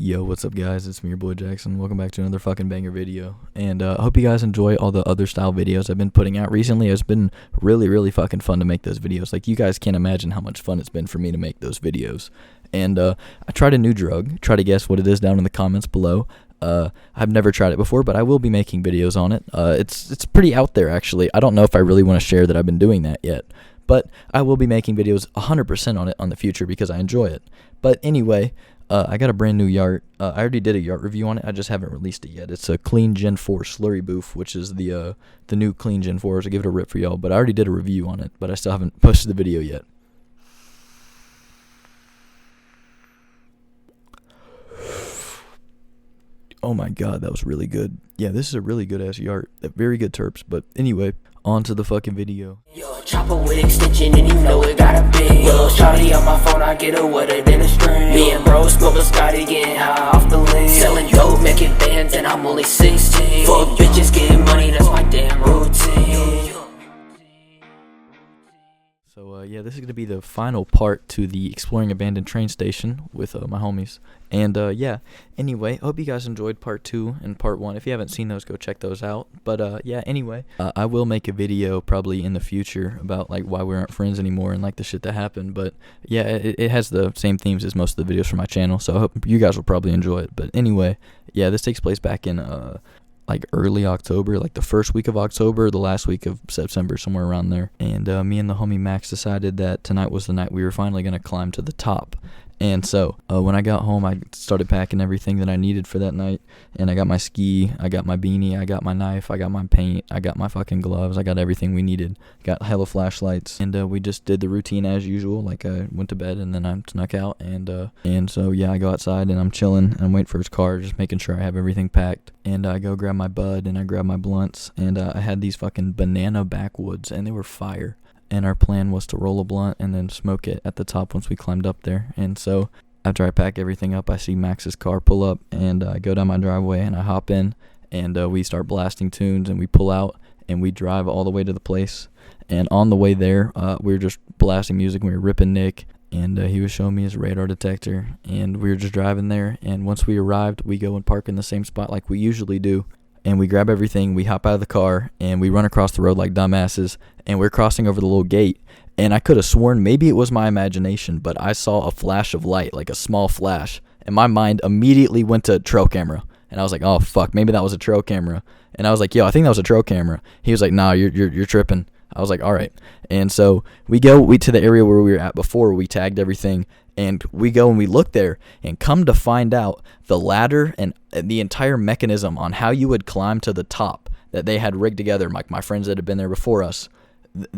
Yo, what's up, guys? It's me, your boy Jackson. Welcome back to another fucking banger video. And I hope you guys enjoy all the other style videos I've been putting out recently. It's been really fucking fun to make those videos. Like, you guys can't imagine how much fun it's been for me to make those videos. And I tried a new drug. Try to guess what it is down in the comments below. I've never tried it before, but I will be making videos on it. It's pretty out there, actually. I don't know if I really want to share that I've been doing that yet. But I will be making videos 100% on it on the future because I enjoy it. But anyway, I got a brand new yart. I already did a yart review on it. I just haven't released it yet. It's a Clean Gen 4 Slurry Boof, which is the new Clean Gen 4. So give it a rip for y'all. But I already did a review on it, but I still haven't posted the video yet. Oh my god, that was really good. Yeah, this is a really good ass yart. Very good terps. But anyway, on to the fucking video. Yo, chopper with extension and you know it gotta be. Yo, shawty on my phone, I get her wetter than a string. Me and bro smoking Scotty, getting high off the lean. Selling dope, making bands, and I'm only 16. Fuck bitches, getting money, that's my damn routine. So yeah, this is going to be the final part to the Exploring Abandoned Train Station with my homies. And yeah, anyway, I hope you guys enjoyed part 2 and part 1. If you haven't seen those, go check those out. But yeah, anyway, I will make a video probably in the future about like why we aren't friends anymore and like the shit that happened. But yeah, it has the same themes as most of the videos from my channel, so I hope you guys will probably enjoy it. But anyway, yeah, this takes place back in like early October, like the first week of October, the last week of September, somewhere around there. And me and the homie Max decided that tonight was the night we were finally going to climb to the top. And so when I got home, I started packing everything that I needed for that night. And I got my ski, I got my beanie, I got my knife, I got my paint, I got my fucking gloves, I got everything we needed. Got hella flashlights. And we just did the routine as usual. Like I went to bed and then I snuck out. And so yeah, I go outside and I'm chilling and I'm waiting for his car, just making sure I have everything packed. And I go grab my bud and I grab my blunts. And I had these fucking banana backwoods and they were fire. And our plan was to roll a blunt and then smoke it at the top once we climbed up there. And so after I pack everything up, I see Max's car pull up, and I go down my driveway and I hop in, and we start blasting tunes, and we pull out and we drive all the way to the place. And on the way there, we were just blasting music and we were ripping Nick, and he was showing me his radar detector, and we were just driving there. And once we arrived, we go and park in the same spot like we usually do. And we grab everything, we hop out of the car, and we run across the road like dumbasses, and we're crossing over the little gate. And I could have sworn maybe it was my imagination, but I saw a flash of light, like a small flash, and my mind immediately went to trail camera. And I was like, oh fuck, maybe that was a trail camera. And I was like, yo, I think that was a trail camera. He was like, nah, you're tripping. I was like, all right. And so we to the area where we were at before. We tagged everything, and we go and we look there, and come to find out, the ladder and the entire mechanism on how you would climb to the top that they had rigged together, like my friends that had been there before us,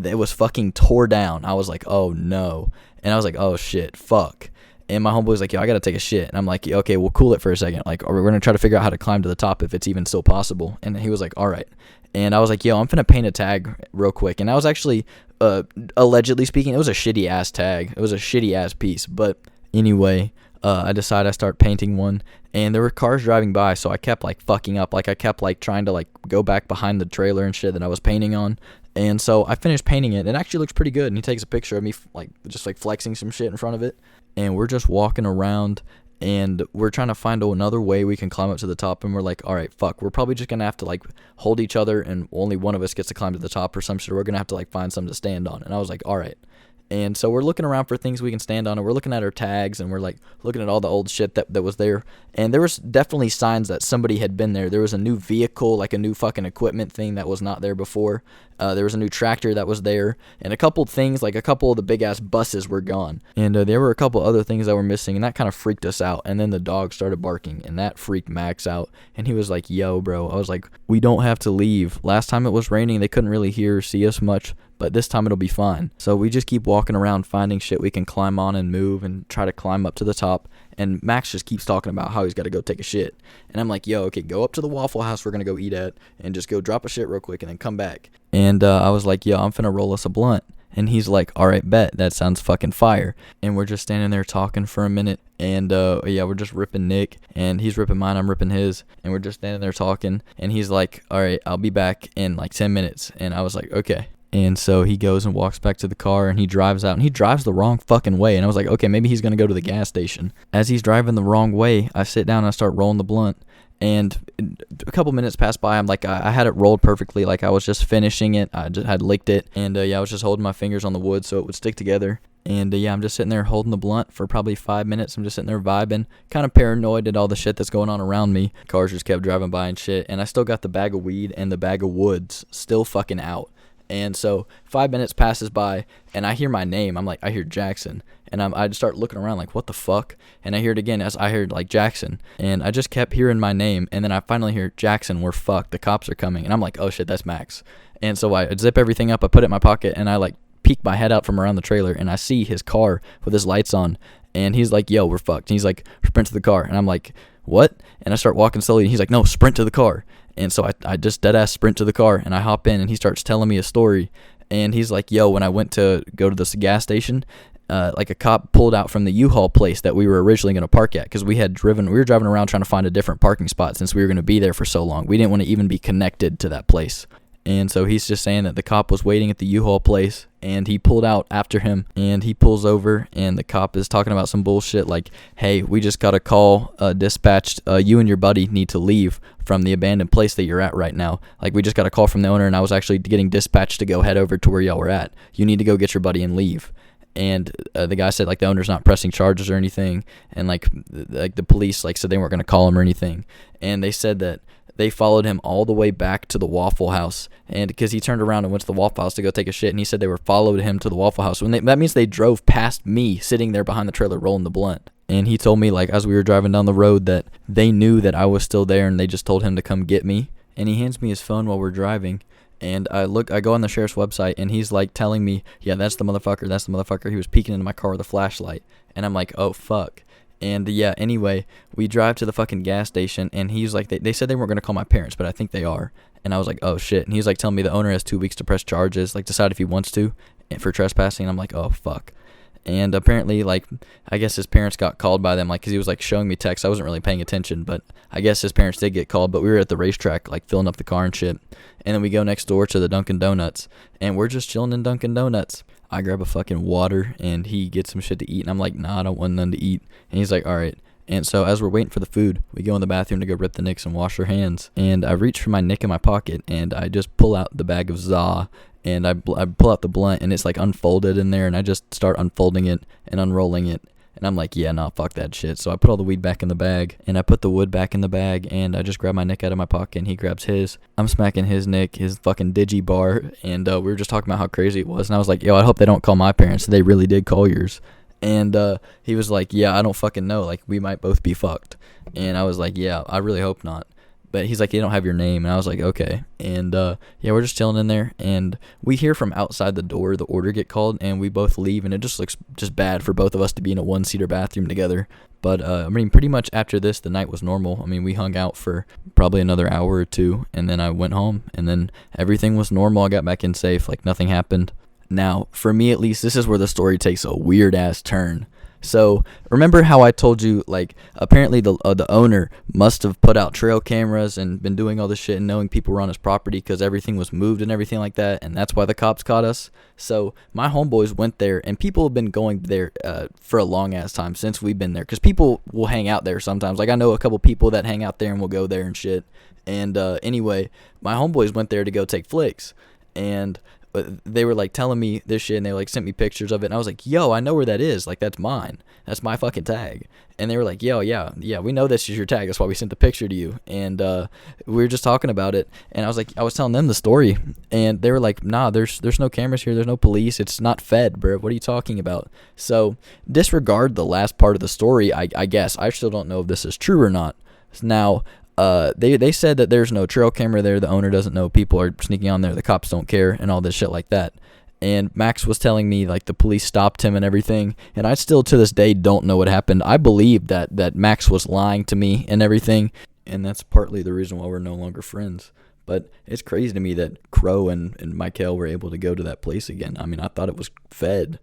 it was fucking tore down. I was like, oh no. And I was like, oh shit, fuck. And my homeboy was like, yo, I gotta take a shit. And I'm like, okay, we'll cool it for a second. Like, we're gonna try to figure out how to climb to the top if it's even still possible. And he was like, all right. And I was like, yo, I'm finna paint a tag real quick. And I was actually, allegedly speaking, it was a shitty ass tag. It was a shitty ass piece. But anyway, I decided I start painting one, and there were cars driving by, so I kept like fucking up. Like I kept like trying to like go back behind the trailer and shit that I was painting on. And so I finished painting it. It actually looks pretty good. And he takes a picture of me like just like flexing some shit in front of it. And we're just walking around, and we're trying to find another way we can climb up to the top. And we're like, all right, fuck, we're probably just gonna have to like hold each other, and only one of us gets to climb to the top or some shit. We're gonna have to like find something to stand on. And I was like, all right. And so we're looking around for things we can stand on, and we're looking at our tags, and we're like looking at all the old shit that was there. And there was definitely signs that somebody had been there. There was a new vehicle, like a new fucking equipment thing that was not there before. There was a new tractor that was there, and a couple things, like a couple of the big ass buses were gone. And there were a couple other things that were missing, and that kind of freaked us out. And then the dog started barking, and that freaked Max out. And he was like, yo, bro. I was like, we don't have to leave. Last time it was raining, they couldn't really hear or see us much, but this time it'll be fine. So we just keep walking around finding shit we can climb on and move and try to climb up to the top. And Max just keeps talking about how he's got to go take a shit. And I'm like, yo, okay, go up to the Waffle House we're going to go eat at, and just go drop a shit real quick and then come back. And I was like, yo, I'm finna roll us a blunt. And he's like, all right, bet. That sounds fucking fire. And we're just standing there talking for a minute. And yeah, we're just ripping Nick. And he's ripping mine, I'm ripping his. And we're just standing there talking. And he's like, all right, I'll be back in like 10 minutes. And I was like, okay. And so he goes and walks back to the car, and he drives out, and he drives the wrong fucking way. And I was like, okay, maybe he's going to go to the gas station. As he's driving the wrong way, I sit down and I start rolling the blunt. And a couple minutes pass by. I'm like, I had it rolled perfectly. Like, I was just finishing it. I just had licked it. And, I was just holding my fingers on the wood so it would stick together. And, I'm just sitting there holding the blunt for probably 5 minutes. I'm just sitting there vibing, kind of paranoid at all the shit that's going on around me. Cars just kept driving by and shit. And I still got the bag of weed and the bag of woods still fucking out. And so 5 minutes passes by, and I hear my name. I'm like, I hear Jackson. And I just start looking around like, what the fuck? And I hear it again as I heard, like, Jackson. And I just kept hearing my name. And then I finally hear, Jackson, we're fucked. The cops are coming. And I'm like, oh, shit, that's Max. And so I zip everything up. I put it in my pocket, and I, like, peek my head out from around the trailer. And I see his car with his lights on. And he's like, yo, we're fucked. And he's like, sprint to the car. And I'm like, what? And I start walking slowly. And he's like, no, sprint to the car. And so I just dead-ass sprint to the car. And I hop in, and he starts telling me a story. And he's like, yo, when I went to go to this gas station, like a cop pulled out from the U-Haul place that we were originally going to park at, because we were driving around trying to find a different parking spot since we were going to be there for so long. We didn't want to even be connected to that place. And so he's just saying that the cop was waiting at the U-Haul place, and he pulled out after him, and he pulls over, and the cop is talking about some bullshit like, hey, we just got a call dispatched, you and your buddy need to leave from the abandoned place that you're at right now. Like, we just got a call from the owner, and I was actually getting dispatched to go head over to where y'all were at. You need to go get your buddy and leave. And the guy said, like, the owner's not pressing charges or anything, and like the police like said they weren't going to call him or anything. And they said that they followed him all the way back to the Waffle House, and because he turned around and went to the Waffle House to go take a shit, and he said they were followed him to the Waffle House. That means they drove past me sitting there behind the trailer rolling the blunt. And he told me, like, as we were driving down the road, that they knew that I was still there, and they just told him to come get me. And he hands me his phone while we're driving. And I go on the sheriff's website, and he's like telling me, yeah, that's the motherfucker. He was peeking into my car with a flashlight. And I'm like, oh, fuck. And yeah, anyway, we drive to the fucking gas station, and he's like, they said they weren't going to call my parents, but I think they are. And I was like, oh, shit. And he's like telling me the owner has 2 weeks to press charges, like decide if he wants to for trespassing. And I'm like, oh, fuck. And apparently, like, I guess his parents got called by them, like, because he was, like, showing me texts. I wasn't really paying attention, but I guess his parents did get called. But we were at the racetrack, like, filling up the car and shit. And then we go next door to the Dunkin' Donuts, and we're just chilling in Dunkin' Donuts. I grab a fucking water, and he gets some shit to eat. And I'm like, nah, I don't want none to eat. And he's like, all right. And so as we're waiting for the food, we go in the bathroom to go rip the nicks and wash our hands. And I reach for my nick in my pocket, and I just pull out the bag of za. And I pull out the blunt, and it's like unfolded in there, and I just start unfolding it and unrolling it. And I'm like, yeah, nah, fuck that shit. So I put all the weed back in the bag, and I put the wood back in the bag, and I just grab my nick out of my pocket, and he grabs his. I'm smacking his nick, his fucking digi bar, and we were just talking about how crazy it was. And I was like, yo, I hope they don't call my parents. They really did call yours. And he was like, yeah, I don't fucking know. Like, we might both be fucked. And I was like, yeah, I really hope not. But he's like, they don't have your name. And I was like, okay. And yeah, we're just chilling in there. And we hear from outside the door the order get called. And we both leave. And it just looks just bad for both of us to be in a one-seater bathroom together. But, I mean, pretty much after this, the night was normal. I mean, we hung out for probably another hour or two. And then I went home. And then everything was normal. I got back in safe. Like, nothing happened. Now, for me at least, this is where the story takes a weird-ass turn. So, remember how I told you, like, apparently the owner must have put out trail cameras and been doing all this shit and knowing people were on his property because everything was moved and everything like that, and that's why the cops caught us? So, my homeboys went there, and people have been going there for a long-ass time since we've been there, because people will hang out there sometimes. Like, I know a couple people that hang out there and will go there and shit. And anyway, my homeboys went there to go take flicks, and they were like telling me this shit, and they like sent me pictures of it, and I was like, yo, I know where that is. Like, that's mine. That's my fucking tag. And they were like, yo, yeah, we know this is your tag. That's why we sent the picture to you. And we were just talking about it, and I was telling them the story, and they were like, nah, there's no cameras here. There's no police. It's not fed, bro. What are you talking about? So disregard the last part of the story, I guess. I still don't know if this is true or not. Now, they said that there's no trail camera there. The owner doesn't know people are sneaking on there. The cops don't care and all this shit like that. And Max was telling me, like, the police stopped him and everything. And I still, to this day, don't know what happened. I believe that Max was lying to me and everything. And that's partly the reason why we're no longer friends. But it's crazy to me that Crow and Michael were able to go to that place again. I mean, I thought it was fed.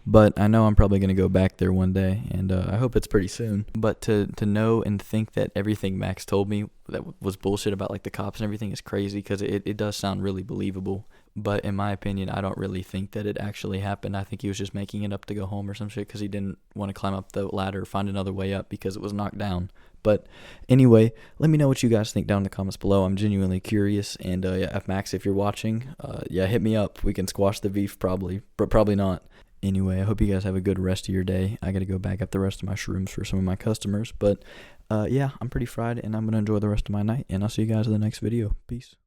But I know I'm probably going to go back there one day, and I hope it's pretty soon. But to know and think that everything Max told me that was bullshit about like the cops and everything is crazy, because it does sound really believable. But in my opinion, I don't really think that it actually happened. I think he was just making it up to go home or some shit because he didn't want to climb up the ladder or find another way up because it was knocked down. But anyway, let me know what you guys think down in the comments below. I'm genuinely curious. And yeah, Max, if you're watching, yeah, hit me up. We can squash the beef probably, but probably not. Anyway, I hope you guys have a good rest of your day. I got to go back up the rest of my shrooms for some of my customers. But yeah, I'm pretty fried, and I'm going to enjoy the rest of my night. And I'll see you guys in the next video. Peace.